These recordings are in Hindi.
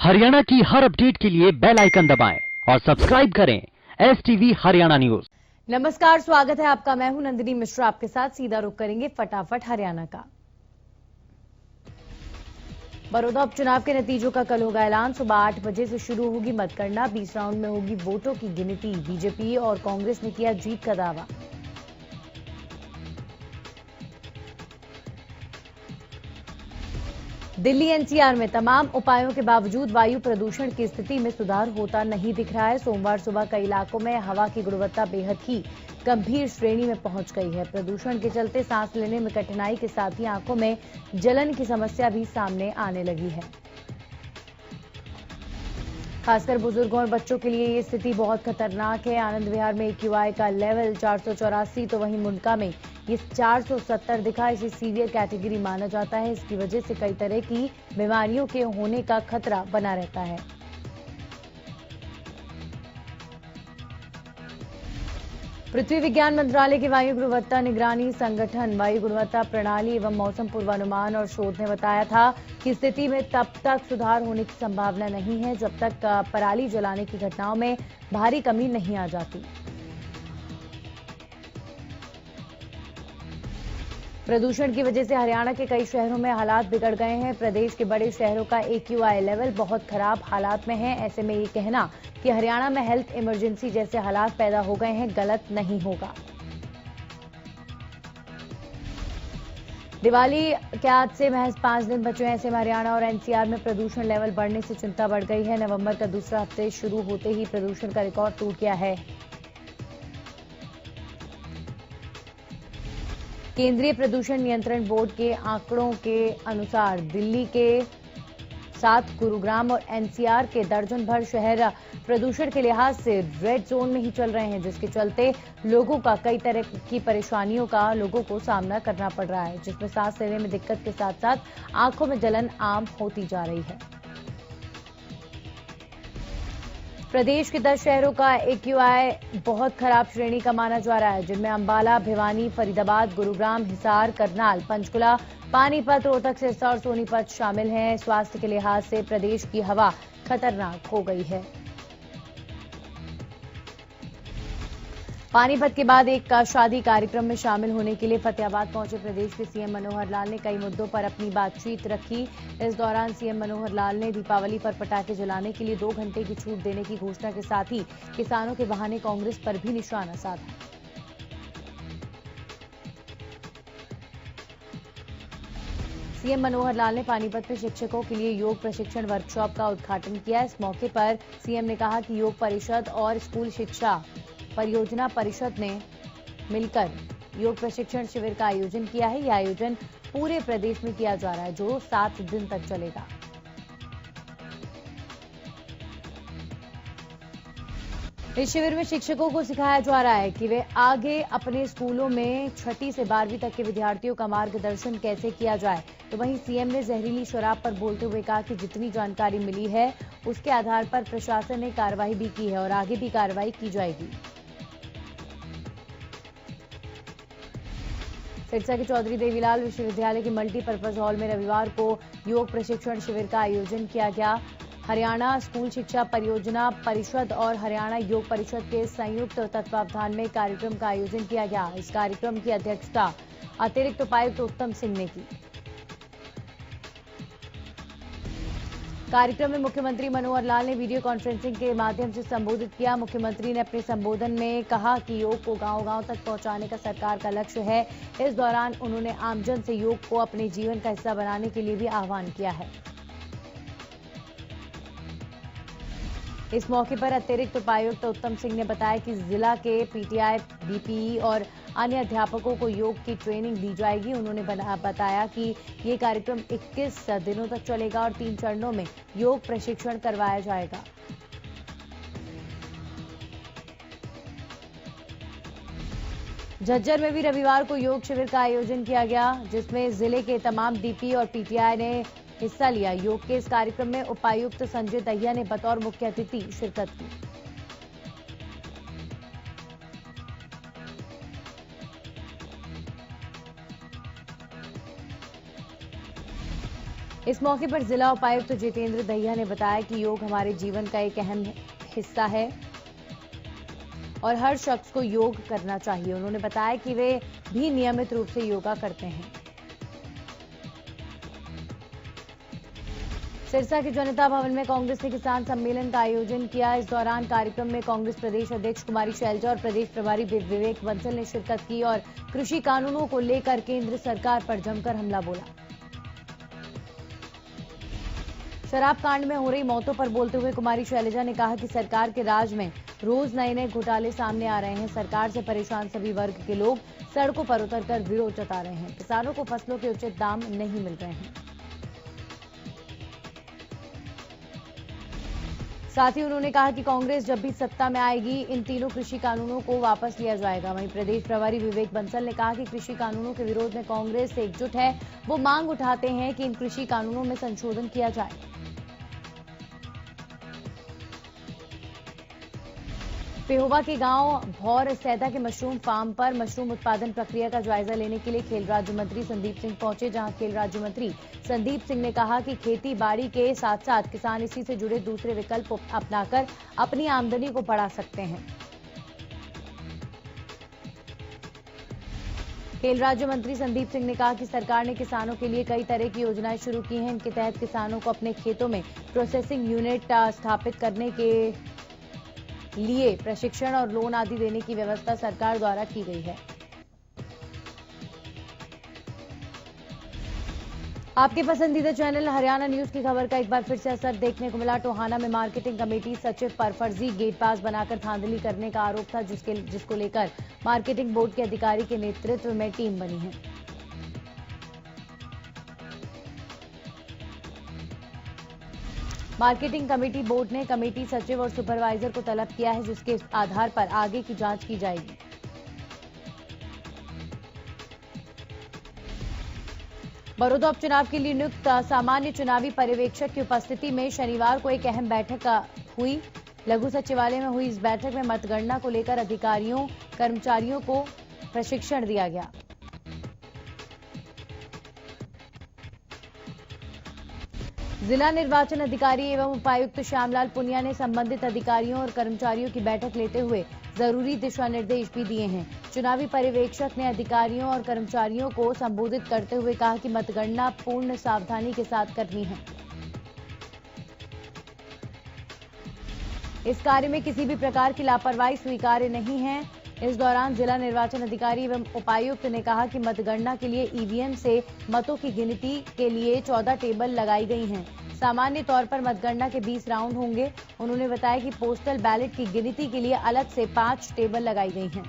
हरियाणा की हर अपडेट के लिए बेल आइकन दबाएं और सब्सक्राइब करें STV हरियाणा न्यूज। नमस्कार, स्वागत है आपका। मैं हूं नंदिनी मिश्रा। आपके साथ सीधा रुख करेंगे फटाफट हरियाणा का। बड़ौदा उपचुनाव के नतीजों का कल होगा ऐलान। सुबह 8 बजे से शुरू होगी मतगणना। 20 राउंड में होगी वोटों की गिनती। बीजेपी और कांग्रेस ने किया जीत का दावा। दिल्ली एनसीआर में तमाम उपायों के बावजूद वायु प्रदूषण की स्थिति में सुधार होता नहीं दिख रहा है। सोमवार सुबह कई इलाकों में हवा की गुणवत्ता बेहद ही गंभीर श्रेणी में पहुंच गई है। प्रदूषण के चलते सांस लेने में कठिनाई के साथ ही आंखों में जलन की समस्या भी सामने आने लगी है। खासकर बुजुर्गों और बच्चों के लिए ये स्थिति बहुत खतरनाक है। आनंद विहार में AQI का लेवल 484, तो वहीं मुंडका में ये 470 दिखा। इसे सीवियर कैटेगरी माना जाता है। इसकी वजह से कई तरह की बीमारियों के होने का खतरा बना रहता है। पृथ्वी विज्ञान मंत्रालय के वायु गुणवत्ता निगरानी संगठन, वायु गुणवत्ता प्रणाली एवं मौसम पूर्वानुमान और शोध ने बताया था कि स्थिति में तब तक सुधार होने की संभावना नहीं है जब तक पराली जलाने की घटनाओं में भारी कमी नहीं आ जाती। प्रदूषण की वजह से हरियाणा के कई शहरों में हालात बिगड़ गए हैं। प्रदेश के बड़े शहरों का AQI लेवल बहुत खराब हालात में है। ऐसे में ये कहना कि हरियाणा में हेल्थ इमरजेंसी जैसे हालात पैदा हो गए हैं, गलत नहीं होगा। दिवाली के आज से महज 5 दिन बचे हैं। ऐसे में हरियाणा और NCR में प्रदूषण लेवल बढ़ने से चिंता बढ़ गई है। नवंबर का दूसरा हफ्ते शुरू होते ही प्रदूषण का रिकॉर्ड टूट गया है। केंद्रीय प्रदूषण नियंत्रण बोर्ड के आंकड़ों के अनुसार दिल्ली के 7, गुरुग्राम और NCR के दर्जन भर शहर प्रदूषण के लिहाज से रेड जोन में ही चल रहे हैं, जिसके चलते लोगों का कई तरह की परेशानियों का लोगों को सामना करना पड़ रहा है, जिसमें सांस लेने में दिक्कत के साथ साथ आंखों में जलन आम होती जा रही है। प्रदेश के 10 शहरों का AQI बहुत खराब श्रेणी का माना जा रहा है, जिनमें अंबाला, भिवानी, फरीदाबाद, गुरुग्राम, हिसार, करनाल, पंचकुला, पानीपत, रोहतक, सिरसा और सोनीपत शामिल हैं। स्वास्थ्य के लिहाज से प्रदेश की हवा खतरनाक हो गई है। पानीपत के बाद एक शादी कार्यक्रम में शामिल होने के लिए फतेहाबाद पहुंचे प्रदेश के CM मनोहर लाल ने कई मुद्दों पर अपनी बातचीत रखी। इस दौरान CM मनोहर लाल ने दीपावली पर पटाखे जलाने के लिए 2 घंटे की छूट देने की घोषणा के साथ ही किसानों के बहाने कांग्रेस पर भी निशाना साधा। CM मनोहर लाल ने पानीपत में शिक्षकों के लिए योग प्रशिक्षण वर्कशॉप का उद्घाटन किया। इस मौके पर CM ने कहा कि योग परिषद और स्कूल शिक्षा परियोजना परिषद ने मिलकर योग प्रशिक्षण शिविर का आयोजन किया है। यह आयोजन पूरे प्रदेश में किया जा रहा है, जो 7 दिन तक चलेगा। इस शिविर में शिक्षकों को सिखाया जा रहा है कि वे आगे अपने स्कूलों में 6ठी से 12वीं तक के विद्यार्थियों का मार्गदर्शन कैसे किया जाए। तो वहीं CM ने जहरीली शराब पर बोलते हुए कहा कि जितनी जानकारी मिली है उसके आधार पर प्रशासन ने कार्रवाई भी की है और आगे भी कार्रवाई की जाएगी। सिरसा के चौधरी देवीलाल विश्वविद्यालय के मल्टीपर्पज हॉल में रविवार को योग प्रशिक्षण शिविर का आयोजन किया गया। हरियाणा स्कूल शिक्षा परियोजना परिषद और हरियाणा योग परिषद के संयुक्त तत्वावधान में कार्यक्रम का आयोजन किया गया। इस कार्यक्रम की अध्यक्षता अतिरिक्त उपायुक्त उत्तम सिंह ने की। कार्यक्रम में मुख्यमंत्री मनोहर लाल ने वीडियो कॉन्फ्रेंसिंग के माध्यम से संबोधित किया। मुख्यमंत्री ने अपने संबोधन में कहा कि योग को गांव-गांव तक पहुंचाने का सरकार का लक्ष्य है। इस दौरान उन्होंने आमजन से योग को अपने जीवन का हिस्सा बनाने के लिए भी आह्वान किया है। इस मौके पर अतिरिक्त उपायुक्त उत्तम सिंह ने बताया कि जिला के PTI, BPE और अन्य अध्यापकों को योग की ट्रेनिंग दी जाएगी। उन्होंने बताया कि ये कार्यक्रम 21 दिनों तक चलेगा और 3 चरणों में योग प्रशिक्षण करवाया जाएगा। झज्जर में भी रविवार को योग शिविर का आयोजन किया गया, जिसमें जिले के तमाम DP और PTI ने हिस्सा लिया। योग के इस कार्यक्रम में उपायुक्त संजय दहिया ने बतौर मुख्य अतिथि शिरकत की। इस मौके पर जिला उपायुक्त जितेंद्र दहिया ने बताया कि योग हमारे जीवन का एक अहम हिस्सा है और हर शख्स को योग करना चाहिए। उन्होंने बताया कि वे भी नियमित रूप से योगा करते हैं। सिरसा के जनता भवन में कांग्रेस ने किसान सम्मेलन का आयोजन किया। इस दौरान कार्यक्रम में कांग्रेस प्रदेश अध्यक्ष कुमारी शैलजा और प्रदेश प्रभारी विवेक बंसल ने शिरकत की और कृषि कानूनों को लेकर केंद्र सरकार पर जमकर हमला बोला। शराब कांड में हो रही मौतों पर बोलते हुए कुमारी शैलजा ने कहा कि सरकार के राज में रोज नए नए घोटाले सामने आ रहे हैं। सरकार से परेशान सभी वर्ग के लोग सड़कों पर उतरकर विरोध जता रहे हैं। किसानों को फसलों के उचित दाम नहीं मिल रहे हैं। साथ ही उन्होंने कहा कि कांग्रेस जब भी सत्ता में आएगी इन तीनों कृषि कानूनों को वापस लिया जाएगा। वहीं प्रदेश प्रभारी विवेक बंसल ने कहा कि कृषि कानूनों के विरोध में कांग्रेस एकजुट है। वो मांग उठाते हैं कि इन कृषि कानूनों में संशोधन किया जाए। पेहोवा के गांव भौर सैदा के मशरूम फार्म पर मशरूम उत्पादन प्रक्रिया का जायजा लेने के लिए खेल राज्य मंत्री संदीप सिंह पहुंचे, जहां खेल राज्य मंत्री संदीप सिंह ने कहा कि खेती बाड़ी के साथ साथ किसान इसी से जुड़े दूसरे विकल्प अपनाकर अपनी आमदनी को बढ़ा सकते हैं। खेल राज्य मंत्री संदीप सिंह ने कहा कि सरकार ने किसानों के लिए कई तरह की योजनाएं शुरू की हैं। इनके तहत किसानों को अपने खेतों में प्रोसेसिंग यूनिट स्थापित करने के लिए प्रशिक्षण और लोन आदि देने की व्यवस्था सरकार द्वारा की गई है। आपके पसंदीदा चैनल हरियाणा न्यूज की खबर का एक बार फिर से असर देखने को मिला। टोहाना में मार्केटिंग कमेटी सचिव पर फर्जी गेट पास बनाकर धांधली करने का आरोप था, जिसको लेकर मार्केटिंग बोर्ड के अधिकारी के नेतृत्व में टीम बनी है। मार्केटिंग कमेटी बोर्ड ने कमेटी सचिव और सुपरवाइजर को तलब किया है, जिसके आधार पर आगे की जांच की जाएगी। बड़ौदा उपचुनाव के लिए नियुक्त सामान्य चुनावी पर्यवेक्षक की उपस्थिति में शनिवार को एक अहम बैठक हुई। लघु सचिवालय में हुई इस बैठक में मतगणना को लेकर अधिकारियों कर्मचारियों को प्रशिक्षण दिया गया। जिला निर्वाचन अधिकारी एवं उपायुक्त श्यामलाल पुनिया ने संबंधित अधिकारियों और कर्मचारियों की बैठक लेते हुए जरूरी दिशा निर्देश भी दिए हैं। चुनावी पर्यवेक्षक ने अधिकारियों और कर्मचारियों को संबोधित करते हुए कहा कि मतगणना पूर्ण सावधानी के साथ करनी है। इस कार्य में किसी भी प्रकार की लापरवाही स्वीकार्य नहीं है। इस दौरान जिला निर्वाचन अधिकारी एवं उपायुक्त ने कहा कि मतगणना के लिए ईवीएम से मतों की गिनती के लिए 14 टेबल लगाई गई हैं। सामान्य तौर पर मतगणना के 20 राउंड होंगे। उन्होंने बताया कि पोस्टल बैलेट की गिनती के लिए अलग से 5 टेबल लगाई गई हैं।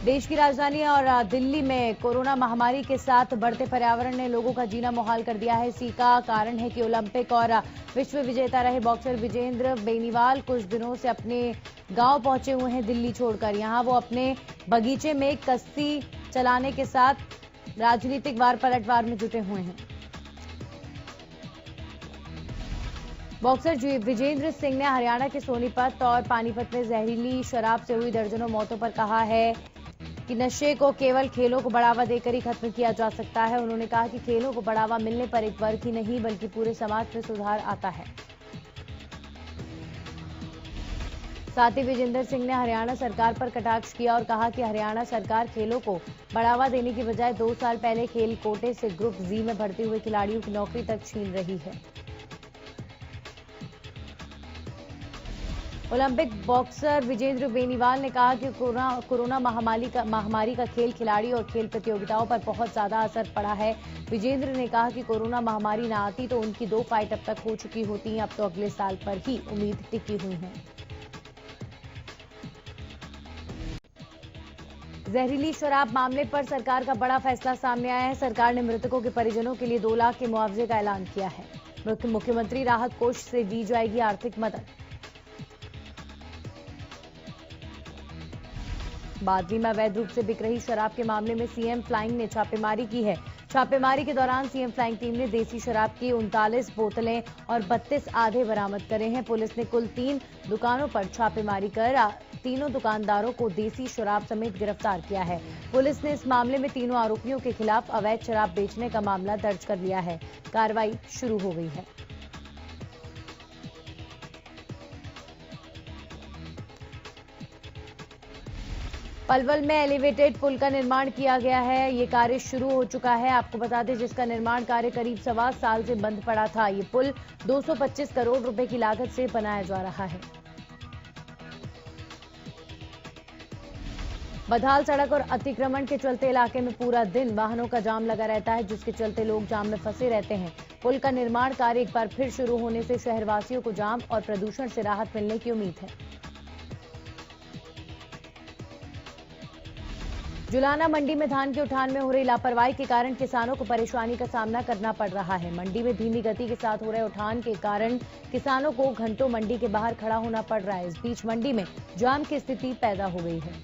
देश की राजधानी और दिल्ली में कोरोना महामारी के साथ बढ़ते पर्यावरण ने लोगों का जीना मुहाल कर दिया है। इसी का कारण है कि ओलंपिक और विश्व विजेता रहे बॉक्सर विजेंद्र बेनीवाल कुछ दिनों से अपने गांव पहुंचे हुए हैं दिल्ली छोड़कर। यहां वो अपने बगीचे में कश्ती चलाने के साथ राजनीतिक वार पलटवार में जुटे हुए हैं। बॉक्सर विजेंद्र सिंह ने हरियाणा के सोनीपत और पानीपत में जहरीली शराब से हुई दर्जनों मौतों पर कहा है कि नशे को केवल खेलों को बढ़ावा देकर ही खत्म किया जा सकता है। उन्होंने कहा कि खेलों को बढ़ावा मिलने पर एक वर्ग ही नहीं बल्कि पूरे समाज में सुधार आता है। साथ ही विजेंद्र सिंह ने हरियाणा सरकार पर कटाक्ष किया और कहा कि हरियाणा सरकार खेलों को बढ़ावा देने की बजाय 2 साल पहले खेल कोटे से ग्रुप जी में भर्ती हुए खिलाड़ियों की नौकरी तक छीन रही है। ओलंपिक बॉक्सर विजेंद्र बेनीवाल ने कहा कि कोरोना महामारी का खेल खिलाड़ी और खेल प्रतियोगिताओं पर बहुत ज्यादा असर पड़ा है। विजेंद्र ने कहा कि कोरोना महामारी ना आती तो उनकी 2 फाइट अब तक हो चुकी होती, अब तो अगले साल पर ही उम्मीद टिकी हुई है। जहरीली शराब मामले पर सरकार का बड़ा फैसला सामने आया है। सरकार ने मृतकों के परिजनों के लिए 2 लाख के मुआवजे का ऐलान किया है। मुख्यमंत्री राहत कोष से दी जाएगी आर्थिक मदद। बादली में अवैध रूप से बिक रही शराब के मामले में सीएम फ्लाइंग ने छापेमारी की है। छापेमारी के दौरान सीएम फ्लाइंग टीम ने देसी शराब की 39 बोतलें और 32 आधे बरामद करे हैं। पुलिस ने कुल 3 दुकानों पर छापेमारी कर तीनों दुकानदारों को देसी शराब समेत गिरफ्तार किया है। पुलिस ने इस मामले में तीनों आरोपियों के खिलाफ अवैध शराब बेचने का मामला दर्ज कर लिया है। कार्रवाई शुरू हो गई है। पलवल में एलिवेटेड पुल का निर्माण किया गया है। ये कार्य शुरू हो चुका है। आपको बता दें, जिसका निर्माण कार्य करीब 1.25 साल से बंद पड़ा था। ये पुल 225 करोड़ रुपए की लागत से बनाया जा रहा है। बदहाल सड़क और अतिक्रमण के चलते इलाके में पूरा दिन वाहनों का जाम लगा रहता है, जिसके चलते लोग जाम में फंसे रहते हैं। पुल का निर्माण कार्य एक बार फिर शुरू होने से शहरवासियों को जाम और प्रदूषण से राहत मिलने की उम्मीद है। जुलाना मंडी में धान के उठान में हो रही लापरवाही के कारण किसानों को परेशानी का सामना करना पड़ रहा है। मंडी में धीमी गति के साथ हो रहे उठान के कारण किसानों को घंटों मंडी के बाहर खड़ा होना पड़ रहा है। इस बीच मंडी में जाम की स्थिति पैदा हो गई है।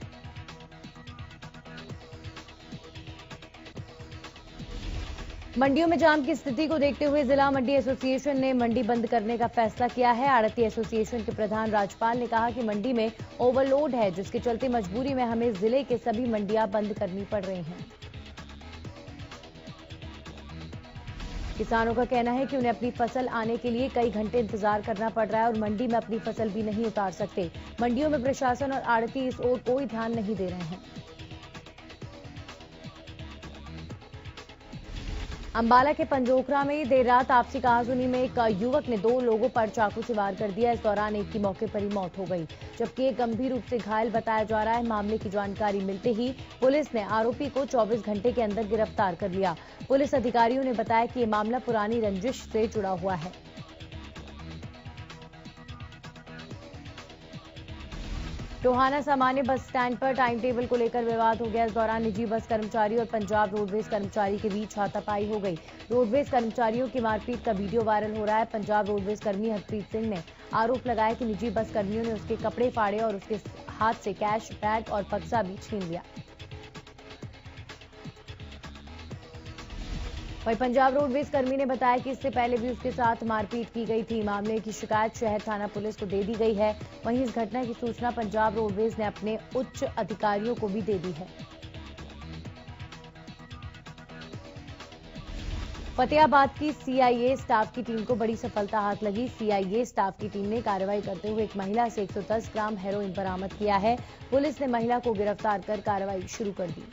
मंडियों में जाम की स्थिति को देखते हुए जिला मंडी एसोसिएशन ने मंडी बंद करने का फैसला किया है। आड़ती एसोसिएशन के प्रधान राजपाल ने कहा कि मंडी में ओवरलोड है, जिसके चलते मजबूरी में हमें जिले के सभी मंडियां बंद करनी पड़ रही हैं। किसानों का कहना है कि उन्हें अपनी फसल आने के लिए कई घंटे इंतजार करना पड़ रहा है और मंडी में अपनी फसल भी नहीं उतार सकते। मंडियों में प्रशासन और आड़ती इस ओर कोई ध्यान नहीं दे रहे हैं। अंबाला के पंजोखरा में देर रात आपसी कहासुनी में एक युवक ने 2 लोगों पर चाकू से वार कर दिया। इस दौरान एक की मौके पर ही मौत हो गई, जबकि एक गंभीर रूप से घायल बताया जा रहा है। मामले की जानकारी मिलते ही पुलिस ने आरोपी को 24 घंटे के अंदर गिरफ्तार कर लिया। पुलिस अधिकारियों ने बताया कि ये मामला पुरानी रंजिश से जुड़ा हुआ है। टोहाना सामान्य बस स्टैंड पर टाइम टेबल को लेकर विवाद हो गया। इस दौरान निजी बस कर्मचारी और पंजाब रोडवेज कर्मचारी के बीच हाथापाई हो गई। रोडवेज कर्मचारियों की मारपीट का वीडियो वायरल हो रहा है। पंजाब रोडवेज कर्मी हरप्रीत सिंह ने आरोप लगाया कि निजी बस कर्मियों ने उसके कपड़े फाड़े और उसके हाथ से कैश, बैग और बक्सा भी छीन लिया। वहीं पंजाब रोडवेज कर्मी ने बताया कि इससे पहले भी उसके साथ मारपीट की गई थी। मामले की शिकायत शहर थाना पुलिस को दे दी गई है। वहीं इस घटना की सूचना पंजाब रोडवेज ने अपने उच्च अधिकारियों को भी दे दी है। फतेहाबाद की सीआईए स्टाफ की टीम को बड़ी सफलता हाथ लगी। सीआईए स्टाफ की टीम ने कार्रवाई करते हुए एक महिला से 110 ग्राम हेरोइन बरामद किया है। पुलिस ने महिला को गिरफ्तार कर कार्रवाई शुरू कर दी।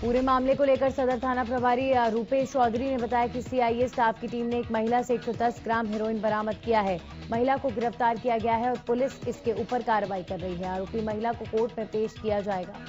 पूरे मामले को लेकर सदर थाना प्रभारी रूपेश चौधरी ने बताया कि सीआईए स्टाफ की टीम ने एक महिला से 110 ग्राम हेरोइन बरामद किया है। महिला को गिरफ्तार किया गया है और पुलिस इसके ऊपर कार्रवाई कर रही है। आरोपी महिला को कोर्ट में पेश किया जाएगा।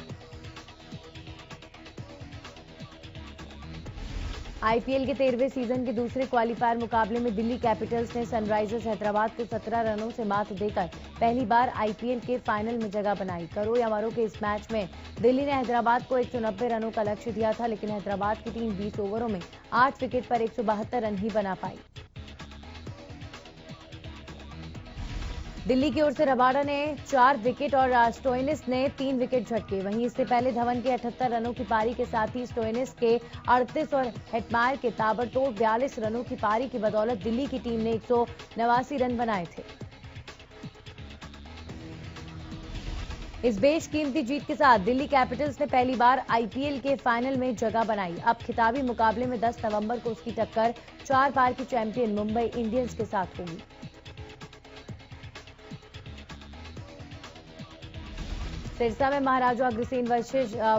आईपीएल के 13वें सीजन के दूसरे क्वालीफायर मुकाबले में दिल्ली कैपिटल्स ने सनराइजर्स हैदराबाद को 17 रनों से मात देकर पहली बार आईपीएल के फाइनल में जगह बनाई। करो या मरो के इस मैच में दिल्ली ने हैदराबाद को 190 रनों का लक्ष्य दिया था, लेकिन हैदराबाद की टीम 20 ओवरों में 8 विकेट पर 172 रन ही बना पाई। दिल्ली की ओर से रबाडा ने 4 विकेट और स्टोइनिस ने 3 विकेट झटके। वहीं इससे पहले धवन के 78 रनों की पारी के साथ ही स्टोइनिस के 38 और हेटमायर के ताबड़तोड़ 42 रनों की पारी की बदौलत दिल्ली की टीम ने 189 रन बनाए थे। इस बेशकीमती जीत के साथ दिल्ली कैपिटल्स ने पहली बार आईपीएल के फाइनल में जगह बनाई। अब खिताबी मुकाबले में 10 नवंबर को उसकी टक्कर 4 बार की चैंपियन मुंबई इंडियंस के साथ होगी। सिरसा में महाराजा अग्रसेन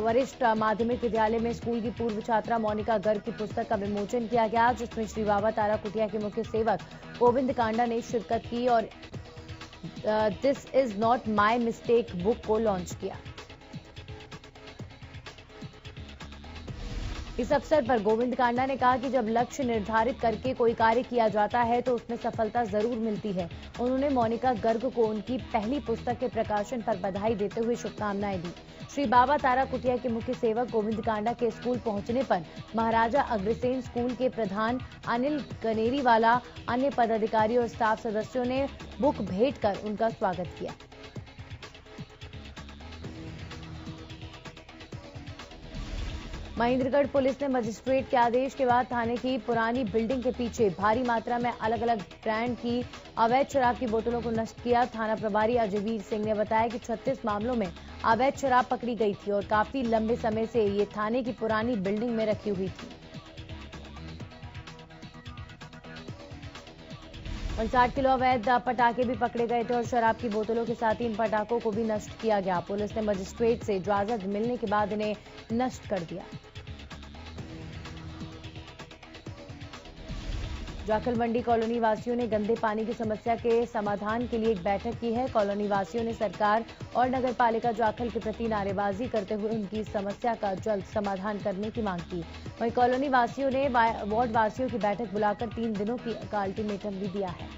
वरिष्ठ माध्यमिक विद्यालय में स्कूल की पूर्व छात्रा मोनिका गर्ग की पुस्तक का विमोचन किया गया, जिसमें श्री बाबा तारा कुटिया के मुख्य सेवक गोविंद कांडा ने शिरकत की और this is not my mistake book को लॉन्च किया। इस अवसर पर गोविंद कांडा ने कहा कि जब लक्ष्य निर्धारित करके कोई कार्य किया जाता है तो उसमें सफलता जरूर मिलती है। उन्होंने मोनिका गर्ग को उनकी पहली पुस्तक के प्रकाशन पर बधाई देते हुए शुभकामनाएं दी। श्री बाबा तारा कुटिया के मुख्य सेवक गोविंद कांडा के स्कूल पहुंचने पर महाराजा अग्रसेन स्कूल के प्रधान अनिल गनेरीवाला, अन्य पदाधिकारी और स्टाफ सदस्यों ने बुक भेंट कर उनका स्वागत किया। महेंद्रगढ़ पुलिस ने मजिस्ट्रेट के आदेश के बाद थाने की पुरानी बिल्डिंग के पीछे भारी मात्रा में अलग अलग ब्रांड की अवैध शराब की बोतलों को नष्ट किया। थाना प्रभारी अजयवीर सिंह ने बताया कि 36 मामलों में अवैध शराब पकड़ी गई थी और काफी लंबे समय से ये थाने की पुरानी बिल्डिंग में रखी हुई थी। 59 किलो अवैध पटाखे भी पकड़े गए थे और शराब की बोतलों के साथ ही इन पटाखों को भी नष्ट किया गया। पुलिस ने मजिस्ट्रेट से इजाजत मिलने के बाद इन्हें नष्ट कर दिया। जाखल मंडी कॉलोनी वासियों ने गंदे पानी की समस्या के समाधान के लिए एक बैठक की है। कॉलोनी वासियों ने सरकार और नगर पालिका जाखल के प्रति नारेबाजी करते हुए उनकी समस्या का जल्द समाधान करने की मांग की। वहीं कॉलोनी वासियों ने वार्ड वासियों की बैठक बुलाकर 3 दिनों की अल्टीमेटम भी दिया है।